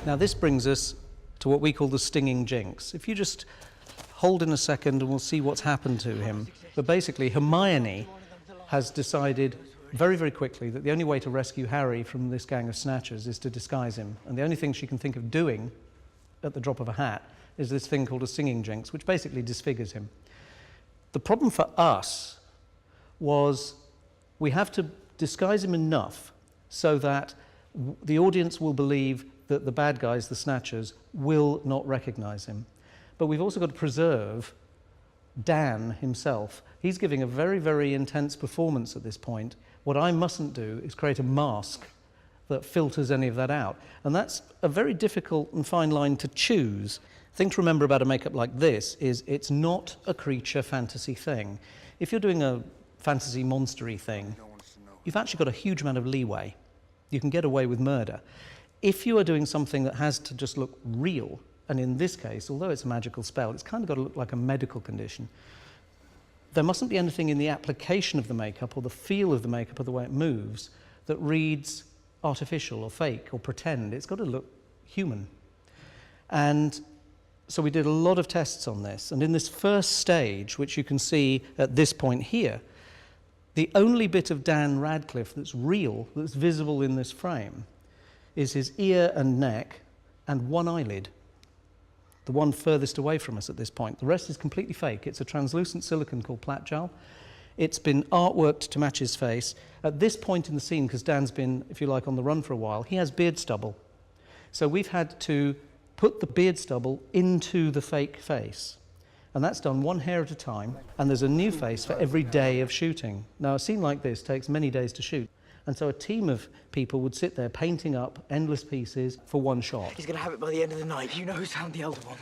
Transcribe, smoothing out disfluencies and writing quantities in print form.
Now this brings us to what we call the stinging jinx. If you just hold in a second and we'll see what's happened to him. But basically Hermione has decided very, very quickly that the only way to rescue Harry from this gang of snatchers is to disguise him. And the only thing she can think of doing at the drop of a hat is this thing called a singing jinx, which basically disfigures him. The problem for us was we have to disguise him enough so that the audience will believe that the bad guys, the snatchers, will not recognize him. But we've also got to preserve Dan himself. He's giving a very, very intense performance at this point. What I mustn't do is create a mask that filters any of that out. And that's a very difficult and fine line to choose. The thing to remember about a makeup like this is it's not a creature fantasy thing. If you're doing a fantasy monstery thing, you've actually got a huge amount of leeway. You can get away with murder. If you are doing something that has to just look real, and in this case, although it's a magical spell, it's kind of got to look like a medical condition, there mustn't be anything in the application of the makeup or the feel of the makeup or the way it moves that reads artificial or fake or pretend. It's got to look human. And so we did a lot of tests on this. And in this first stage, which you can see at this point here, the only bit of Dan Radcliffe that's real, that's visible in this frame, is his ear and neck and one eyelid, the one furthest away from us at this point. The rest is completely fake. It's a translucent silicone called Platgel. It's been artworked to match his face. At this point in the scene, because Dan's been, if you like, on the run for a while, he has beard stubble. So we've had to put the beard stubble into the fake face. And that's done one hair at a time, and there's a new face for every day of shooting. Now, a scene like this takes many days to shoot. And so a team of people would sit there painting up endless pieces for one shot. He's going to have it by the end of the night. You know who's found the Elder Wand?